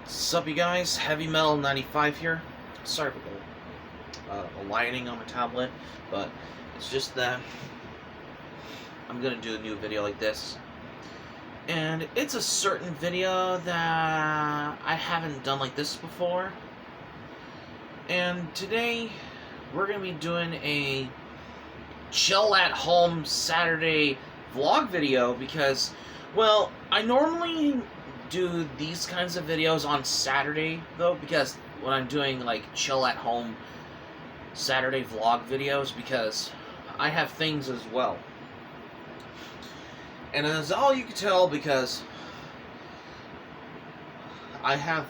Sup, you guys? Heavy Metal 95 here. Sorry for the lighting on my tablet, but it's just that I'm gonna do a new video like this. And it's a certain video that I haven't done like this before. And today, we're gonna be doing a chill at home Saturday vlog video because, well, I normally do these kinds of videos on Saturday though, because when I'm doing like chill at home Saturday vlog videos, because I have things as well. And as all you can tell, because I have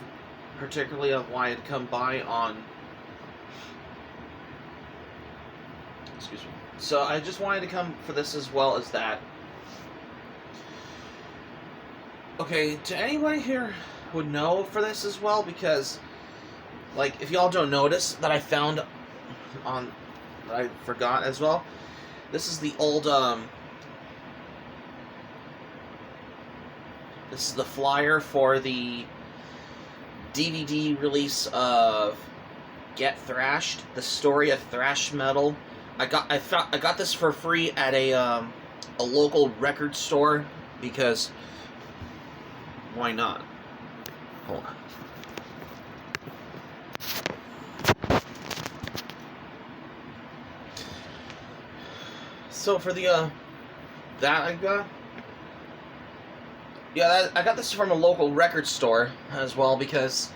particularly wanted to come by on, excuse me, so I just wanted to come for this as well as that. Okay, to anybody here would know for this as well, because, like, if y'all don't notice that I found on, that I forgot as well, this is the old, this is the flyer for the DVD release of Get Thrashed, the story of thrash metal. I got this for free at a local record store, because why not? Hold on. So for the that I got, yeah, I got this from a local record store as well, because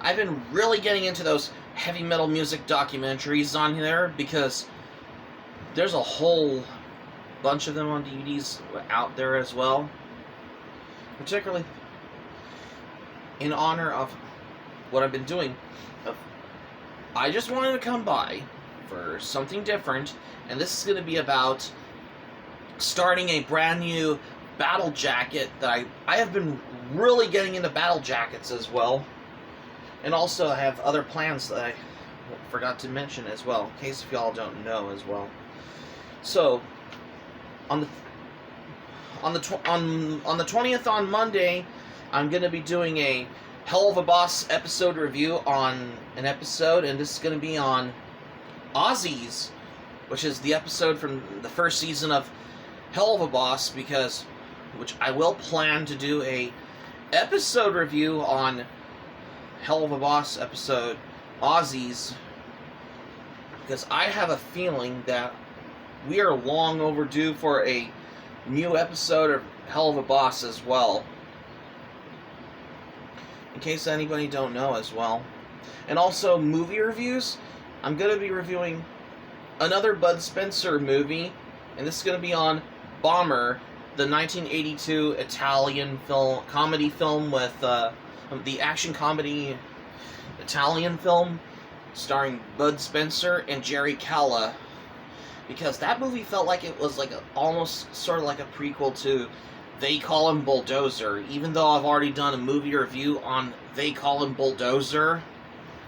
I've been really getting into those heavy metal music documentaries on there, because there's a whole bunch of them on DVDs out there as well. Particularly in honor of what I've been doing. I just wanted to come by for something different, and this is going to be about starting a brand new battle jacket that I have been really getting into battle jackets as well. And also I have other plans that I forgot to mention as well, in case if y'all don't know as well. So, on the 20th, on Monday, I'm going to be doing a Hell of a Boss episode review on an episode, and this is going to be on Aussies, which is the episode from the first season of Hell of a Boss, which I will plan to do a episode review on Hell of a Boss episode Aussies, because I have a feeling that we are long overdue for a new episode of Hell of a Boss as well, in case anybody don't know as well. And also movie reviews. I'm going to be reviewing another Bud Spencer movie, and this is going to be on Bomber, the 1982 Italian comedy film with the action comedy Italian film starring Bud Spencer and Jerry Calla, because that movie felt like it was like almost sort of like a prequel to They Call Him Bulldozer, even though I've already done a movie review on They Call Him Bulldozer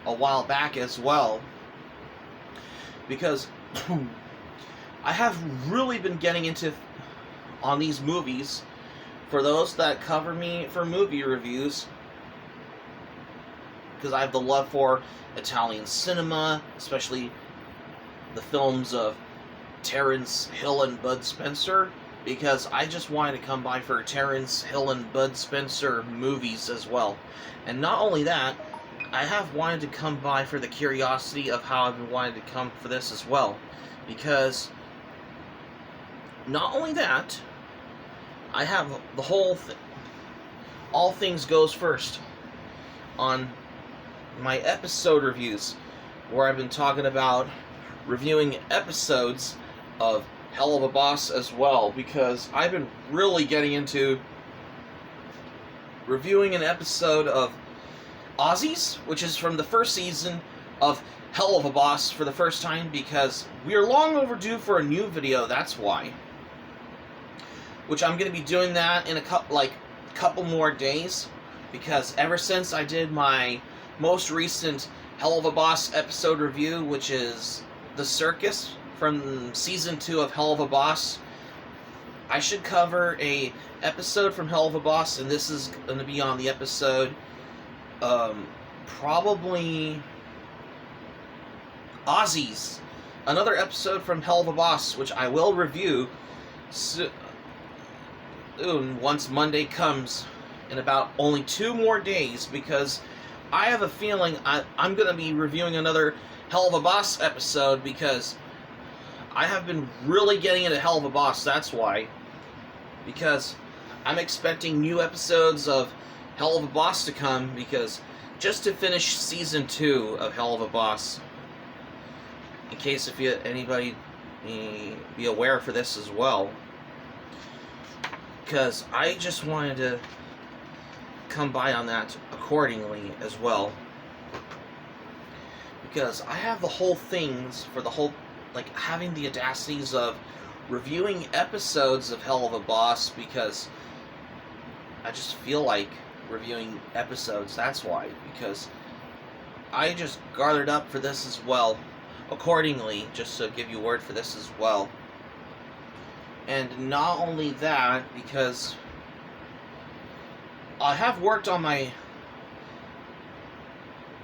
a while back as well, because I have really been getting into on these movies. For those that cover me for movie reviews, because I have the love for Italian cinema, especially the films of Terence Hill and Bud Spencer, because I just wanted to come by for Terence Hill and Bud Spencer movies as well. And not only that, I have wanted to come by for the curiosity of how I've been wanting to come for this as well, because not only that, I have the whole all things goes first on my episode reviews, where I've been talking about reviewing episodes of Hell of a Boss as well, because I've been really getting into reviewing an episode of Aussies, which is from the first season of Hell of a Boss for the first time, because we are long overdue for a new video, that's why. Which I'm going to be doing that in a couple more days, because ever since I did my most recent Hell of a Boss episode review, which is The Circus from Season 2 of Hell of a Boss, I should cover a episode from Hell of a Boss, and this is going to be on the episode Probably Ozzy's, another episode from Helluva Boss, which I will review soon once Monday comes, in about only 2 more days, because I have a feeling I'm going to be reviewing another Helluva Boss episode, because I have been really getting into Helluva Boss, that's why. Because I'm expecting new episodes of Helluva Boss to come, because just to finish Season 2 of Helluva Boss, in case if anybody be aware for this as well, because I just wanted to come by on that accordingly as well, because I have the whole things for the whole, like, having the audacities of reviewing episodes of Helluva Boss, because I just feel like reviewing episodes, that's why, because I just gathered up for this as well accordingly, just to give you word for this as well. And not only that, because I have worked on my,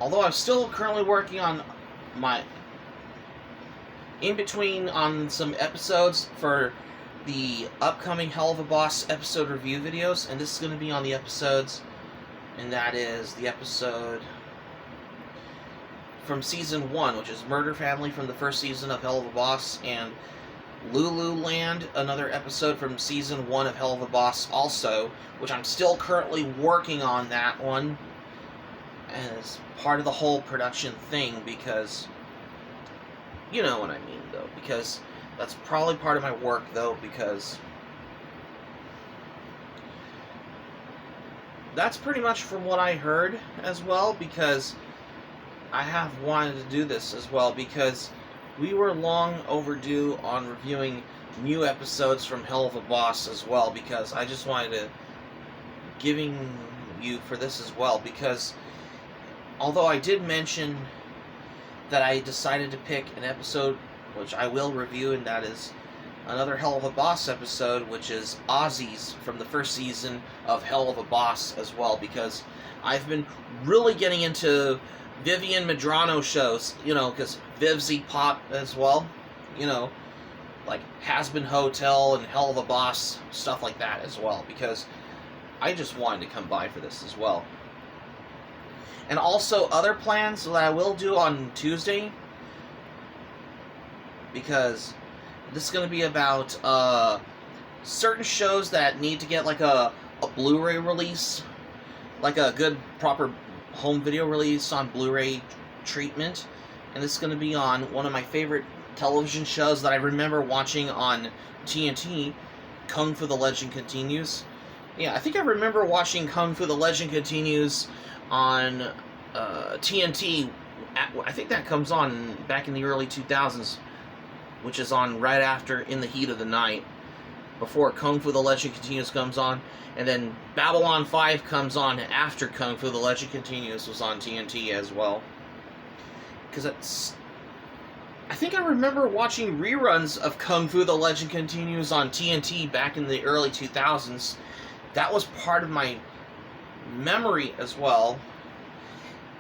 although I'm still currently working on my in between on some episodes for the upcoming Helluva Boss episode review videos, and this is going to be on the episodes, and that is the episode from Season 1, which is Murder Family from the first season of Helluva Boss, and Lululand, another episode from Season 1 of Helluva Boss also, which I'm still currently working on that one as part of the whole production thing, because you know what I mean, though, because that's probably part of my work, though, because that's pretty much from what I heard as well, because I have wanted to do this as well, because we were long overdue on reviewing new episodes from Helluva Boss as well, because I just wanted to giving you for this as well, because although I did mention that I decided to pick an episode which I will review, and that is another Helluva Boss episode, which is Ozzy's from the first season of Helluva Boss as well, because I've been really getting into Vivian Medrano shows, you know, because Vivzy Pop as well, you know, like Has-Been Hotel and Helluva Boss, stuff like that as well, because I just wanted to come by for this as well. And also other plans that I will do on Tuesday, because this is going to be about certain shows that need to get like a Blu-ray release, like a good proper home video release on Blu-ray treatment. And this is going to be on one of my favorite television shows that I remember watching on TNT, Kung Fu: The Legend Continues. Yeah, I think I remember watching Kung Fu: The Legend Continues on TNT. I think that comes on back in the early 2000s, which is on right after In the Heat of the Night, before Kung Fu: The Legend Continues comes on, and then Babylon 5 comes on after Kung Fu: The Legend Continues was on TNT as well. Because I think I remember watching reruns of Kung Fu: The Legend Continues on TNT back in the early 2000s. That was part of my memory as well.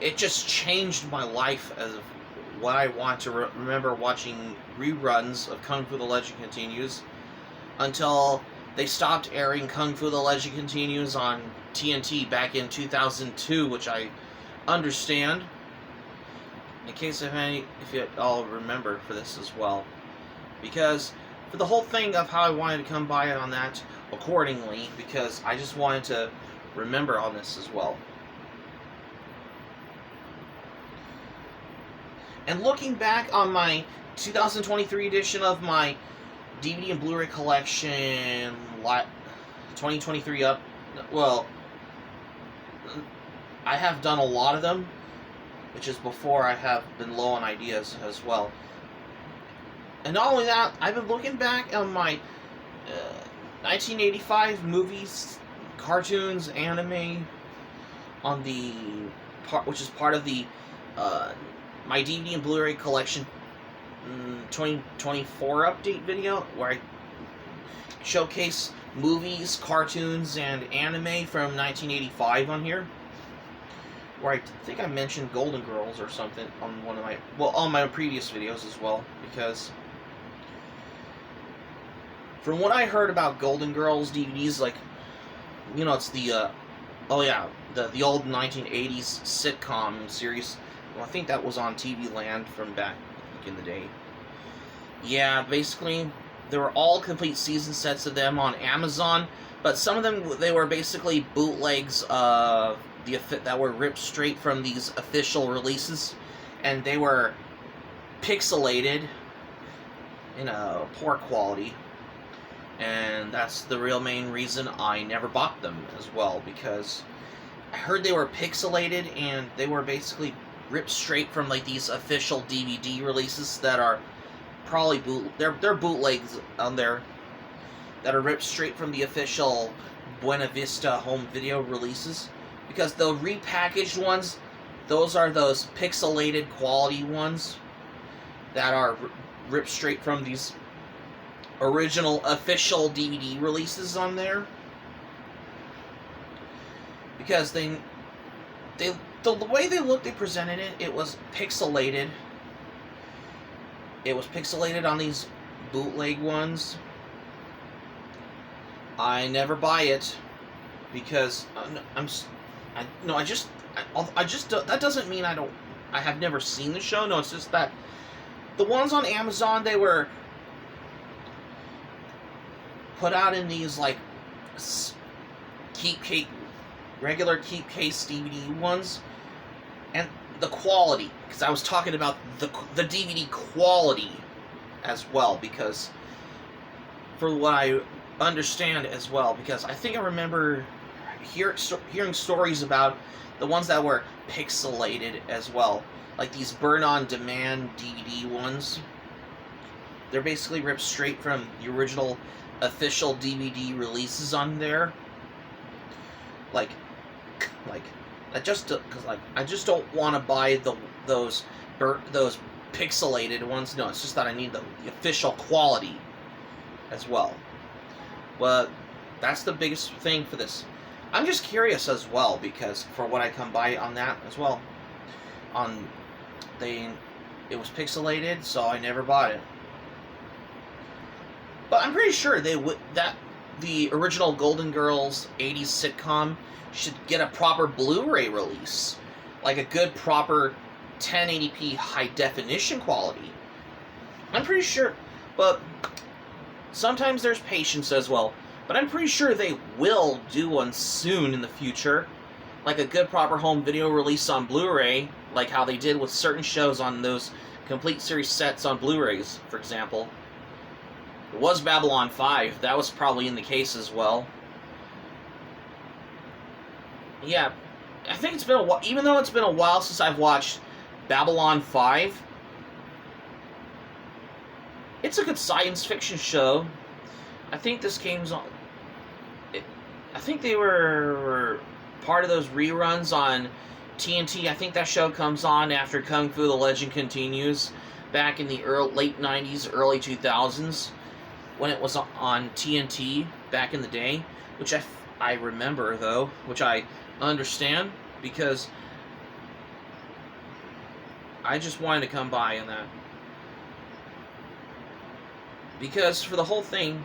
It just changed my life as what I want to remember watching reruns of Kung Fu: The Legend Continues, until they stopped airing Kung Fu: The Legend Continues on TNT back in 2002, which I understand. In case if you all remember for this as well, because for the whole thing of how I wanted to come by on that accordingly, because I just wanted to remember on this as well. And looking back on my 2023 edition of my DVD and Blu-ray collection, 2023 up, well, I have done a lot of them, which is before I have been low on ideas as well. And not only that, I've been looking back on my 1985 movies, cartoons, anime, on the part, which is part of the my DVD and Blu-ray collection 2024 update video, where I showcase movies, cartoons, and anime from 1985 on here. where I think I mentioned Golden Girls or something on one of my, well, on my previous videos as well, because from what I heard about Golden Girls DVDs, like, you know, it's the, oh yeah, the old 1980s sitcom series. Well, I think that was on TV Land from back in the day. Yeah, basically, there were all complete season sets of them on Amazon, but some of them, they were basically bootlegs that were ripped straight from these official releases, and they were pixelated in a poor quality, and that's the real main reason I never bought them as well, because I heard they were pixelated and they were basically ripped straight from like these official DVD releases that are probably they're bootlegs on there that are ripped straight from the official Buena Vista home video releases, because the repackaged ones, those are those pixelated quality ones that are ripped straight from these original official DVD releases on there, because the way they looked, they presented it, it was pixelated. It was pixelated on these bootleg ones. I never buy it because that doesn't mean I have never seen the show. No, it's just that the ones on Amazon, they were put out in these like regular keep case DVD ones, and the quality, because I was talking about the DVD quality as well, because for what I understand as well, because I think I remember hearing stories about the ones that were pixelated as well, like these burn-on-demand DVD ones. They're basically ripped straight from the original official DVD releases on there. Like I just don't want to buy those pixelated ones. No, it's just that I need the official quality as well. But that's the biggest thing for this. I'm just curious as well, because for what I come by on that as well, it was pixelated, so I never bought it. But I'm pretty sure that the original Golden Girls 80s sitcom should get a proper Blu-ray release, like a good proper 1080p high definition quality. I'm pretty sure, but sometimes there's patience as well. But I'm pretty sure they will do one soon in the future, like a good proper home video release on Blu-ray, like how they did with certain shows on those complete series sets on Blu-rays, for example. It was Babylon 5. That was probably in the case as well. Yeah, I think it's been a while. Even though it's been a while since I've watched Babylon 5, it's a good science fiction show. I think this game's on. I think they were part of those reruns on TNT. I think that show comes on after Kung Fu: The Legend Continues, back in the late 90s, early 2000s, when it was on TNT back in the day, which I remember, though, which I understand, because I just wanted to come by on that. Because for the whole thing,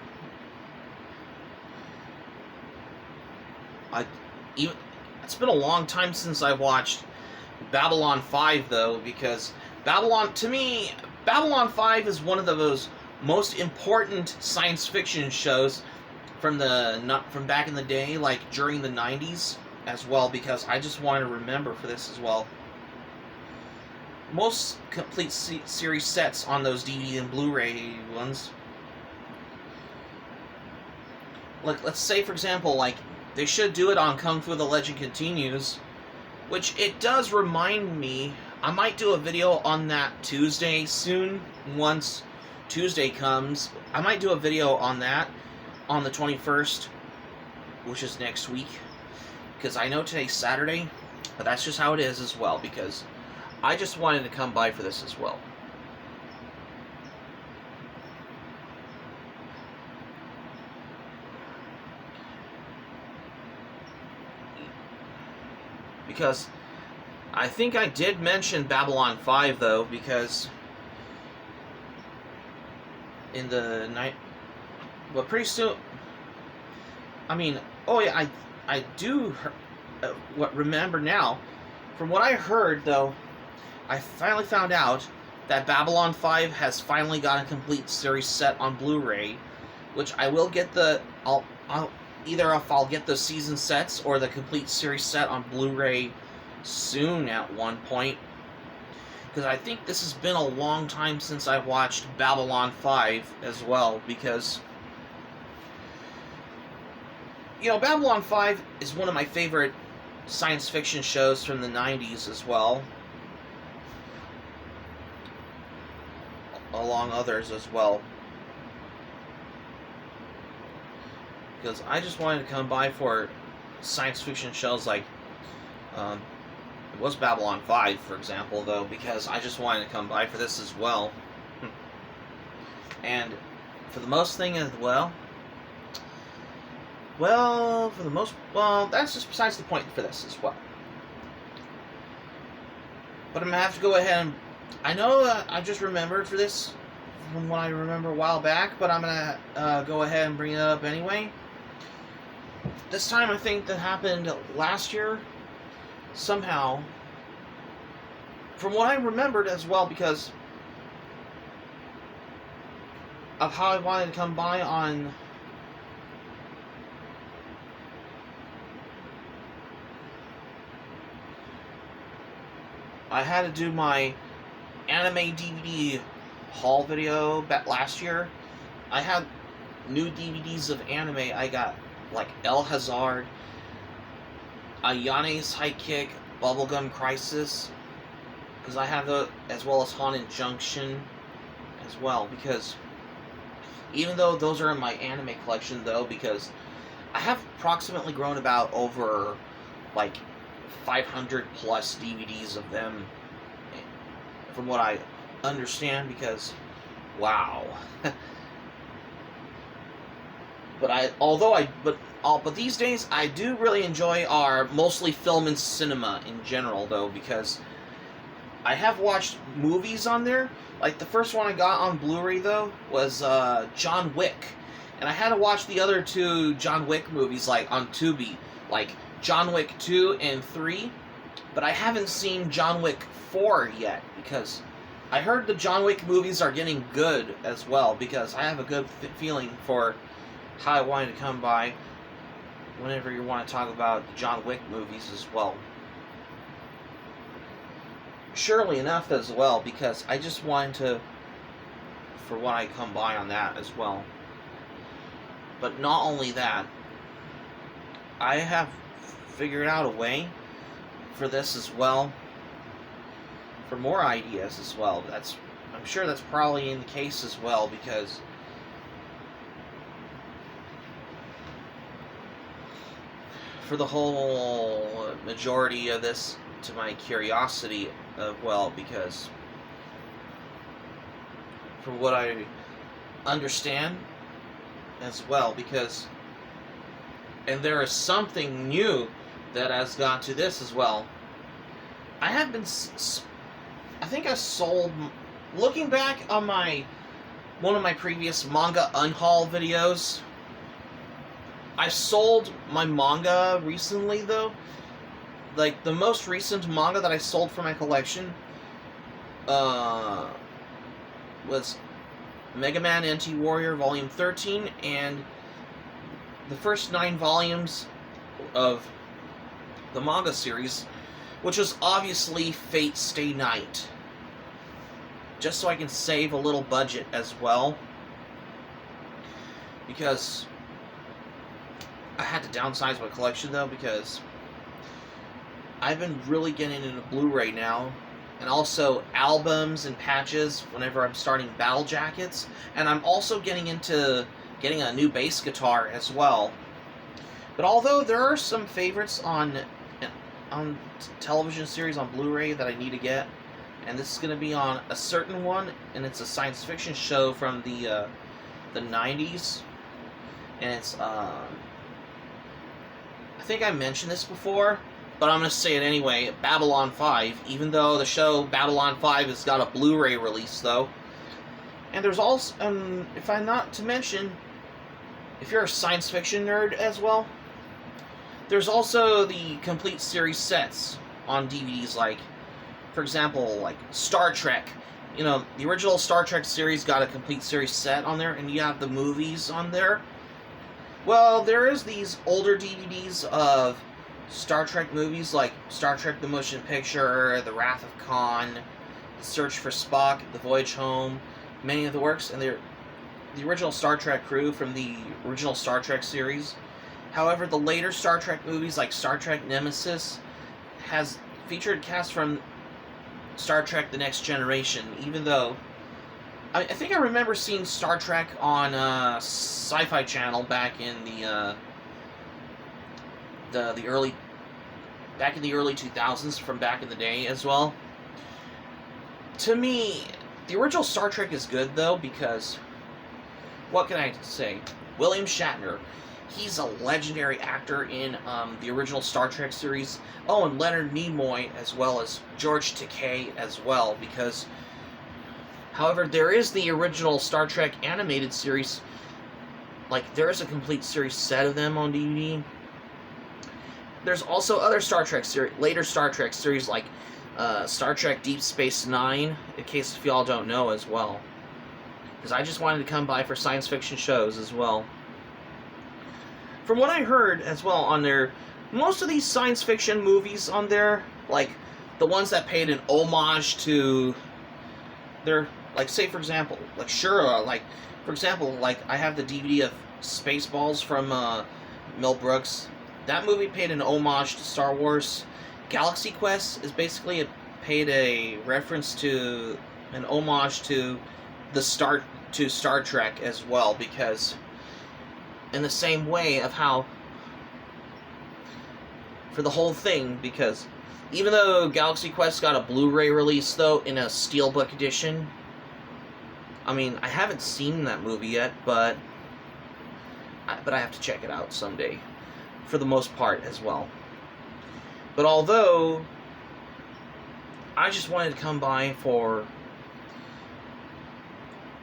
it's been a long time since I watched Babylon 5, though, because to me, Babylon 5 is one of those most important science fiction shows from back in the day, like during the 90s as well, because I just want to remember for this as well. Most complete series sets on those DVD and Blu-ray ones, like, let's say, for example, like, they should do it on Kung Fu: The Legend Continues, which it does remind me, I might do a video on that Tuesday soon. Once Tuesday comes, I might do a video on that on the 21st, which is next week, because I know today's Saturday, but that's just how it is as well, because I just wanted to come by for this as well. Because I think I did mention Babylon 5 though, because in the night, but pretty soon. I mean, oh yeah, I do remember now. From what I heard though, I finally found out that Babylon 5 has finally got a complete series set on Blu-ray, which I will get I'll either if I'll get the season sets or the complete series set on Blu-ray soon at one point, because I think this has been a long time since I watched Babylon 5 as well, because you know, Babylon 5 is one of my favorite science fiction shows from the 90s as well, along others as well. Because I just wanted to come by for science fiction shows like, it was Babylon 5, for example, though, because I just wanted to come by for this as well. And for the most thing as well, that's just besides the point for this as well. But I'm going to have to go ahead and, I know I just remembered for this from what I remember a while back, but I'm going to go ahead and bring it up anyway. This time I think that happened last year, somehow, from what I remembered as well, because of how I wanted to come by on I had to do my anime DVD haul video back last year. I had new DVDs of anime. I got like El Hazard, Ayane's High Kick, Bubblegum Crisis, because I have the, as well as Haunted Junction as well, because even though those are in my anime collection though, because I have approximately grown about over like 500 plus DVDs of them, from what I understand, because wow. But these days I do really enjoy our mostly film and cinema in general though, because I have watched movies on there. Like the first one I got on Blu-ray though was John Wick, and I had to watch the other two John Wick movies like on Tubi, like John Wick 2 and 3, but I haven't seen John Wick 4 yet, because I heard the John Wick movies are getting good as well, because I have a good feeling for how I wanted to come by whenever you want to talk about John Wick movies as well. Surely enough as well, because I just wanted to, for what I come by on that as well. But not only that, I have figured out a way for this as well, for more ideas as well. I'm sure that's probably in the case as well, because for the whole majority of this, to my curiosity well, because for what I understand as well, because, and there is something new that has gone to this as well. I have been, I think I sold, looking back on one of my previous manga unhaul videos, I sold my manga recently though. Like the most recent manga that I sold for my collection was Mega Man NT Warrior Volume 13, and the first 9 volumes of the manga series, which was obviously Fate Stay Night, just so I can save a little budget as well, because I had to downsize my collection though, because I've been really getting into Blu-ray now, and also albums and patches whenever I'm starting Battle Jackets, and I'm also getting into getting a new bass guitar as well. But although there are some favorites on television series on Blu-ray that I need to get, and this is going to be on a certain one, and it's a science fiction show from the 90s, and it's I think I mentioned this before, but I'm going to say it anyway, Babylon 5, even though the show Babylon 5 has got a Blu-ray release, though. And there's also, if I'm not to mention, if you're a science fiction nerd as well, there's also the complete series sets on DVDs, like, for example, like Star Trek. You know, the original Star Trek series got a complete series set on there, and you have the movies on there. Well, there is these older DVDs of Star Trek movies, like Star Trek the Motion Picture, The Wrath of Khan, The Search for Spock, The Voyage Home, many of the works, and they're the original Star Trek crew from the original Star Trek series. However, the later Star Trek movies, like Star Trek Nemesis, has featured cast from Star Trek The Next Generation, even though I think I remember seeing Star Trek on Sci-Fi Channel back in the early 2000s, from back in the day as well. To me, the original Star Trek is good though, because what can I say? William Shatner, he's a legendary actor in the original Star Trek series. Oh, and Leonard Nimoy, as well as George Takei as well, because however, there is the original Star Trek animated series. Like, there is a complete series set of them on DVD. There's also other Star Trek series, later Star Trek series, like Star Trek Deep Space Nine, in case if y'all don't know as well. Because I just wanted to come by for science fiction shows as well. From what I heard as well on there, most of these science fiction movies on there, like the ones that paid an homage to their, like, say for example, like Shura, like for example, like I have the DVD of Spaceballs from Mel Brooks. That movie paid an homage to Star Wars. Galaxy Quest is basically paid a reference to an homage to Star Trek as well, because in the same way of how for the whole thing, because even though Galaxy Quest got a Blu-ray release though in a Steelbook edition, I mean, I haven't seen that movie yet, but I have to check it out someday, for the most part as well. But although I just wanted to come by for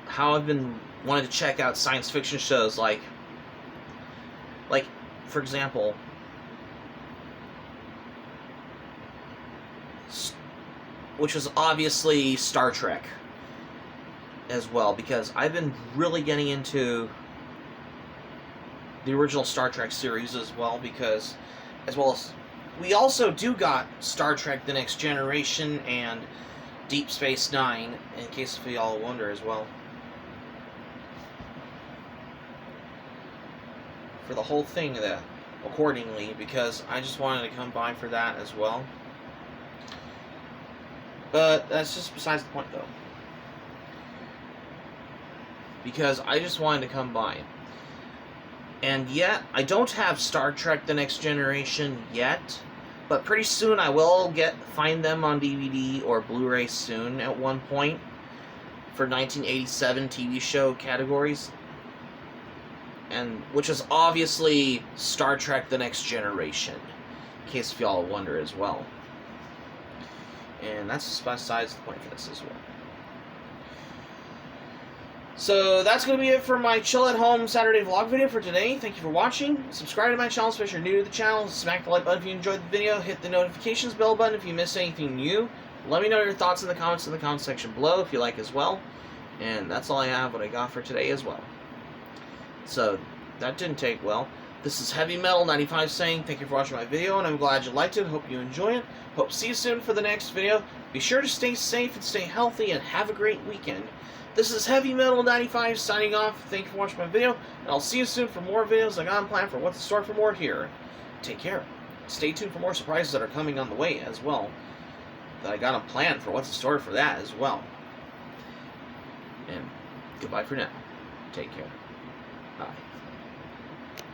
how I've been wanting to check out science fiction shows, like for example, which was obviously Star Trek as well, because I've been really getting into the original Star Trek series as well, because as well as we also do got Star Trek The Next Generation and Deep Space Nine, in case if y'all wonder as well. For the whole thing that accordingly, because I just wanted to come by for that as well. But that's just besides the point though. Because I just wanted to come by. And yet, I don't have Star Trek The Next Generation yet, but pretty soon I will find them on DVD or Blu-ray soon at one point for 1987 TV show categories. And which is obviously Star Trek The Next Generation, in case if y'all wonder as well. And that's besides the point for this as well. So that's going to be it for my chill at home Saturday vlog video for today. Thank you for watching. Subscribe to my channel if you're new to the channel. Smack the like button if you enjoyed the video. Hit the notifications bell button if you missed anything new. Let me know your thoughts in the comments section below if you like as well. And that's all I have, what I got for today as well. So, that didn't take well. This is Heavy Metal 95 saying thank you for watching my video, and I'm glad you liked it. Hope you enjoy it. Hope to see you soon for the next video. Be sure to stay safe and stay healthy, and have a great weekend. This is Heavy Metal 95 signing off. Thank you for watching my video, and I'll see you soon for more videos I got in plan for what's in store for more here. Take care. Stay tuned for more surprises that are coming on the way as well, that I got in plan for what's in store for that as well. And goodbye for now. Take care.